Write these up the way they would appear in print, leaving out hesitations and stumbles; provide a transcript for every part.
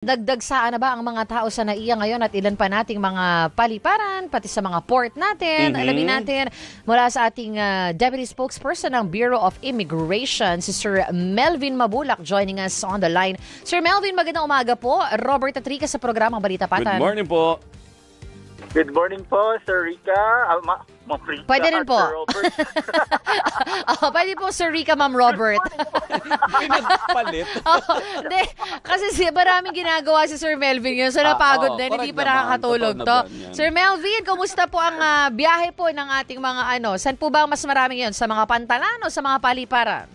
Dagdag saan na ba ang mga tao sa NAIA ngayon at ilan pa nating mga paliparan, pati sa mga port natin. Alamin natin mula sa ating Deputy Spokesperson ng Bureau of Immigration, si Sir Melvin Mabulak, joining us on the line. Sir Melvin, magandang umaga po. Robert Atrica sa programang Balita Patan. Good morning po. Good morning po, Sir Rica. Rica pwede rin po. Pwede po, Sir Rica, Ma'am Robert. Pinagpalit. Hindi, kasi maraming ginagawa si Sir Melvin yun. So napagod din, hindi pa nakakatulog to. Sir Melvin, kumusta po ang biyahe po ng ating mga saan po ba mas maraming yun? Sa mga pantalan o sa mga paliparan?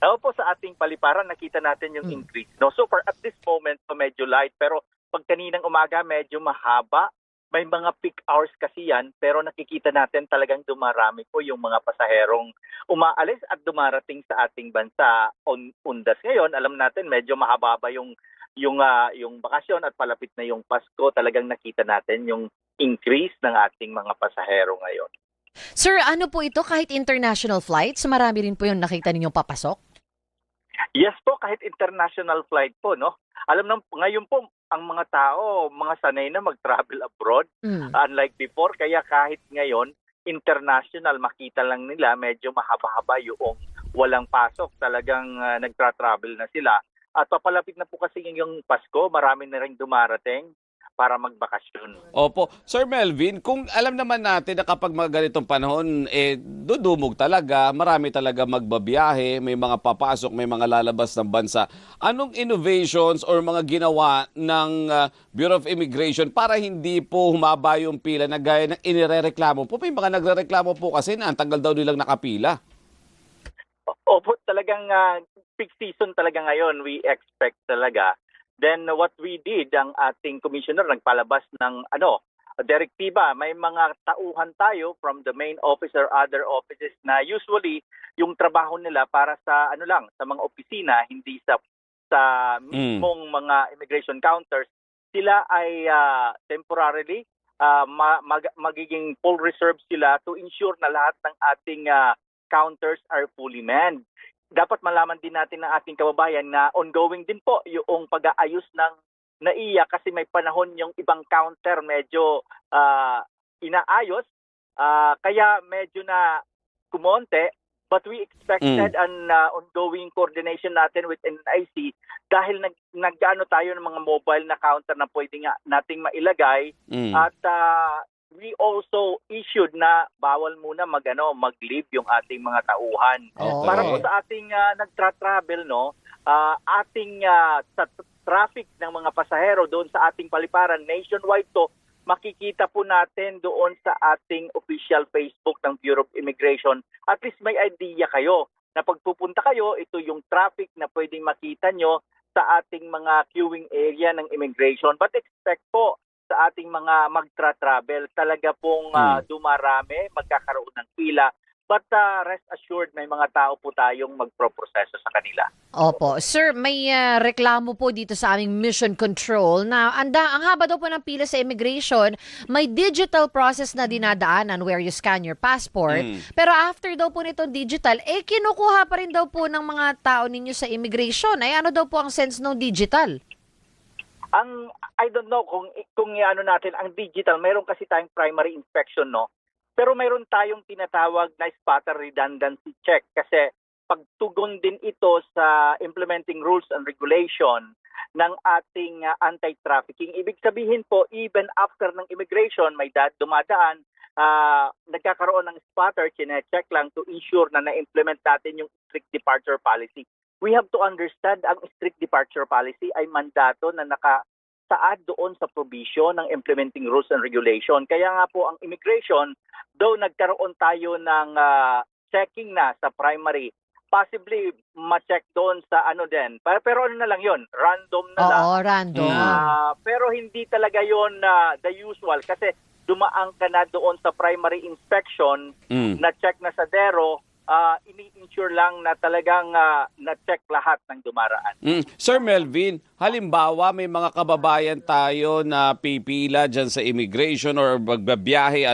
Po, sa ating paliparan, nakita natin yung increase. No? So far, at this moment, medyo light. Pero pag kaninang umaga, medyo mahaba. May mga peak hours kasi yan, pero nakikita natin talagang dumarami po yung mga pasaherong umaalis at dumarating sa ating bansa. Undas ngayon, alam natin medyo mahaba yung bakasyon at palapit na yung Pasko. Talagang nakita natin yung increase ng ating mga pasahero ngayon. Sir, ano po ito? Kahit international flights, marami rin po yung nakita ninyong papasok? Yes po, kahit international flight po, no? Ngayon po, ang mga tao, mga sanay na mag-travel abroad, unlike before. Kaya kahit ngayon, international, makita lang nila, medyo mahaba-haba yung walang pasok. Talagang nagtra-travel na sila. At papalapit na po kasi yung Pasko, marami na rin dumarating para magbakasyon. Opo. Sir Melvin, kung alam naman natin na kapag mga ganitong panahon, dudumog talaga, marami talaga magbabiyahe, may mga papasok, may mga lalabas ng bansa. Anong innovations or mga ginawa ng Bureau of Immigration para hindi po humaba yung pila na gaya ng inirereklamo po? May mga nagrereklamo po kasi na ang tagal daw nilang nakapila. Opo, talagang peak season talaga ngayon. We expect talaga. Then what we did, ang ating commissioner nagpalabas ng direktiba. May mga tauhan tayo from the main office or other offices na usually yung trabaho nila para sa sa mga opisina, hindi sa mismong mga immigration counters. Sila ay temporarily magiging full reserve sila to ensure na lahat ng ating counters are fully manned. Dapat malaman din natin ng ating kababayan na ongoing din po yung pag-aayos ng NAIA kasi may panahon yung ibang counter medyo inaayos. Kaya medyo na kumonte, but we expected an ongoing coordination natin with NIC dahil nag-ano tayo ng mga mobile na counter na pwede nga nating mailagay at we also issued na bawal muna mag-leave yung ating mga tauhan. Okay. Para po sa ating nagtra-travel, ating sa traffic ng mga pasahero doon sa ating paliparan nationwide to, makikita po natin doon sa ating official Facebook ng Bureau of Immigration. At least may idea kayo na pagpupunta kayo, ito yung traffic na pwedeng makita nyo sa ating mga queuing area ng immigration. But expect po sa ating mga magtra-travel, talaga pong dumarami, magkakaroon ng pila. But rest assured, may mga tao po tayong magproproseso sa kanila. Opo. Sir, may reklamo po dito sa aming mission control na ang haba daw po ng pila sa immigration, may digital process na dinadaanan where you scan your passport. Pero after daw po nitong digital, kinukuha pa rin daw po ng mga tao ninyo sa immigration. Ano daw po ang sense ng digital? I don't know kung natin ang digital, mayroon kasi tayong primary inspection, no? Pero mayroon tayong tinatawag na spotter redundancy check kasi pagtugon din ito sa implementing rules and regulation ng ating anti-trafficking. Ibig sabihin po, even after ng immigration, may dumadaan, nagkakaroon ng spotter, chine-check lang to ensure na na-implement natin yung strict departure policy. We have to understand ang strict departure policy ay mandato na nakasaad doon sa provision ng implementing rules and regulation. Kaya nga po ang immigration, though nagkaroon tayo ng checking na sa primary, possibly ma-check doon sa din. Pero na lang yon, random na lang. Oo, random. Pero hindi talaga yon the usual kasi dumaan ka na doon sa primary inspection, na-check na sa DERO, ini-ensure lang na talagang na-check lahat ng dumaraan. Sir Melvin, halimbawa may mga kababayan tayo na pipila dyan sa immigration or magbabiyahe,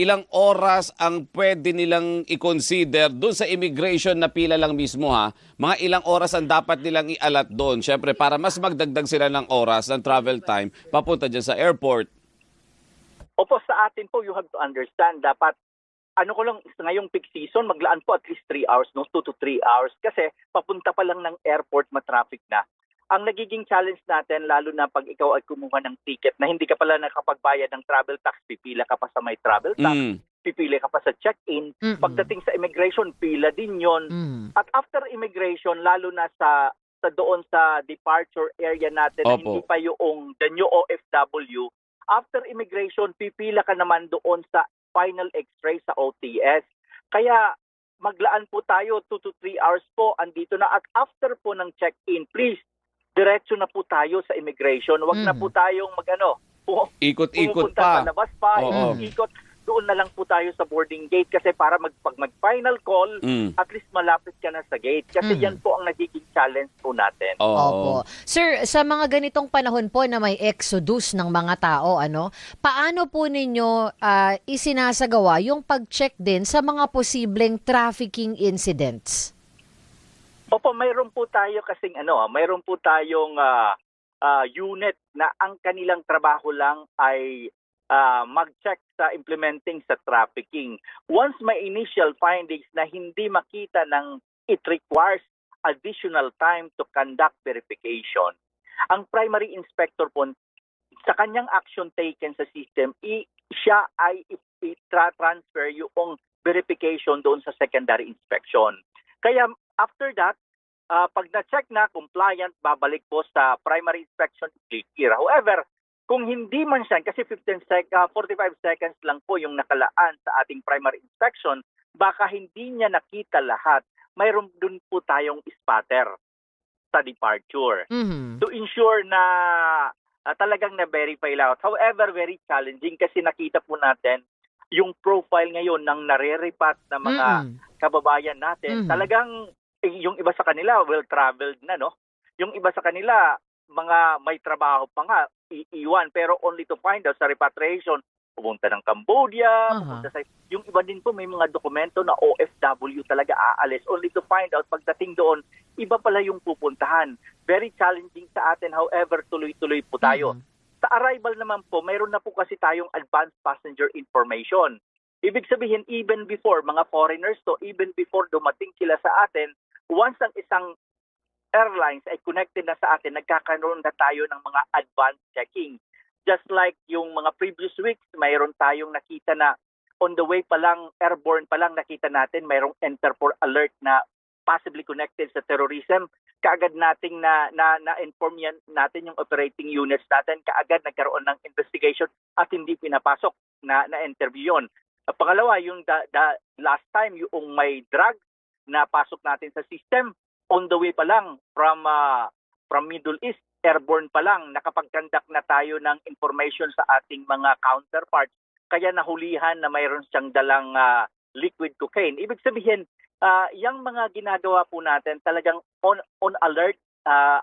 ilang oras ang pwede nilang i-consider doon sa immigration na pila lang mismo ha? Mga ilang oras ang dapat nilang i-alat doon? Siyempre, para mas magdagdag sila ng oras, ng travel time, papunta dyan sa airport. Opo, sa atin po, you have to understand, dapat ngayong peak season, maglaan po at least 3 hours, 2 to 3 hours. Kasi papunta pa lang ng airport, matraffic na. Ang nagiging challenge natin, lalo na pag ikaw ay kumuha ng ticket na hindi ka pala nakapagbayad ng travel tax, pipila ka pa sa may travel tax, pipila ka pa sa check-in. Pagdating sa immigration, pila din yon. At after immigration, lalo na sa doon sa departure area natin, na hindi pa yung the new OFW, after immigration, pipila ka naman doon sa final x-ray sa OTS. Kaya maglaan po tayo 2 to 3 hours po, andito na. At after po ng check-in, please, diretso na po tayo sa immigration. Huwag na po tayong ikot-ikot pa. Palabas pa, ikot. Doon na lang po tayo sa boarding gate kasi para pag mag-final call, at least malapit ka na sa gate. Kasi yan po ang nagiging challenge po natin. Opo. Sir, sa mga ganitong panahon po na may exodus ng mga tao, paano po ninyo isinasagawa yung pag-check din sa mga posibleng trafficking incidents? Opo, mayroon po tayo kasing mayroon po tayong unit na ang kanilang trabaho lang ay mag-check sa implementing sa trafficking. Once may initial findings na hindi makita ng it requires additional time to conduct verification. Ang primary inspector po, sa kanyang action taken sa system, siya ay i-transfer yung verification doon sa secondary inspection. Kaya after that, pag na-check na compliant, babalik po sa primary inspection clear. However, kung hindi man siya, kasi 45 seconds lang po yung nakalaan sa ating primary inspection, baka hindi niya nakita lahat, mayroon dun po tayong spotter sa departure to ensure na talagang na-verify lahat. However, very challenging kasi nakita po natin yung profile ngayon ng nare-repat na mga kababayan natin. Talagang yung iba sa kanila well-traveled na, Yung iba sa kanila mga may trabaho pa nga, iiwan, pero only to find out sa repatriation, pumunta ng Cambodia, pumunta sa... Yung iba din po may mga dokumento na OFW talaga aalis, only to find out pagdating doon, iba pala yung pupuntahan. Very challenging sa atin, however, tuloy-tuloy po tayo. Sa arrival naman po, mayroon na po kasi tayong advanced passenger information. Ibig sabihin, even before, mga foreigners to, even before dumating sila sa atin, once ang isang airlines ay connected na sa atin, nagkakaroon na tayo ng mga advanced checking. Just like yung mga previous weeks, mayroon tayong nakita na on the way pa lang, airborne pa lang, nakita natin mayroong Interpol alert na possibly connected sa terrorism. Kaagad nating na-inform yan natin yung operating units natin, kaagad nagkaroon ng investigation at hindi pinapasok na interview yun. Pangalawa, yung the last time yung may drug na pasok natin sa system, on the way pa lang from Middle East, airborne pa lang, nakapag-conduct na tayo ng information sa ating mga counterparts. Kaya nahulihan na mayroon siyang dalang liquid cocaine. Ibig sabihin, yung mga ginagawa po natin, talagang on alert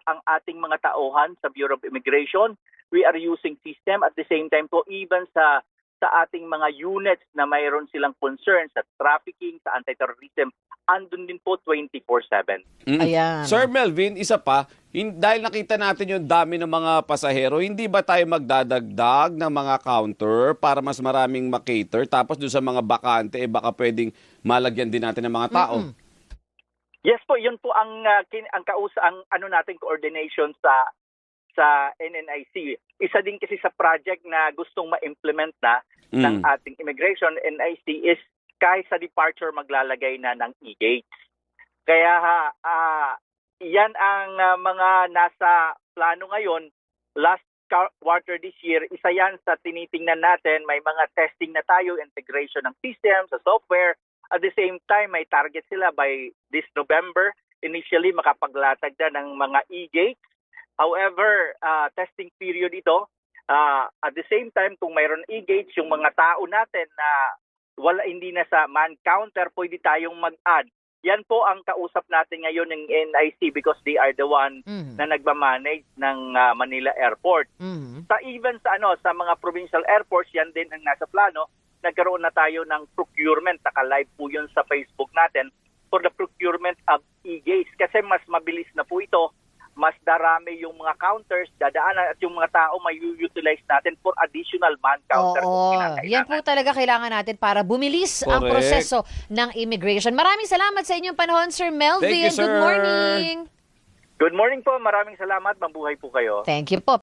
ang ating mga tauhan sa Bureau of Immigration. We are using system at the same time po, even sa ating mga units na mayroon silang concern sa trafficking, sa anti-terrorism, andun din po 24/7. Ayan. Sir Melvin, isa pa, dahil nakita natin yung dami ng mga pasahero, hindi ba tayo magdadagdag ng mga counter para mas maraming makater? Tapos doon sa mga bakante, baka pwedeng malagyan din natin ng mga tao. Yes po, yun po ang nating coordination sa NNIC. Isa din kasi sa project na gustong ma-implement na ng ating immigration NIC is kahit sa departure maglalagay na ng e-gates. Kaya yan ang mga nasa plano ngayon. Last quarter this year, isa yan sa tinitingnan natin. May mga testing na tayo, integration ng system sa software. At the same time, may target sila by this November. Initially, makapaglatag na ng mga e-gates. However, testing period ito. At the same time, kung mayroon e-gates, yung mga tao natin na hindi na sa man counter, pwede tayong mag-add. Yan po ang kausap natin ngayon ng NIC because they are the one na nagmamanage ng Manila Airport. Even sa mga provincial airports, yan din ang nasa plano. Nagkaroon na tayo ng procurement, naka-live po yun sa Facebook natin for the procurement of e-gates kasi mas mabilis na po ito, mas darami yung mga counters, dadaanan at yung mga tao may utilize natin for additional man counter. Oo, yan po talaga kailangan natin para bumilis ang Correct. proseso ng immigration. Maraming salamat sa inyong panahon, Sir Melvin. Thank you, sir. Good morning. Good morning po, maraming salamat, mabuhay po kayo. Thank you po.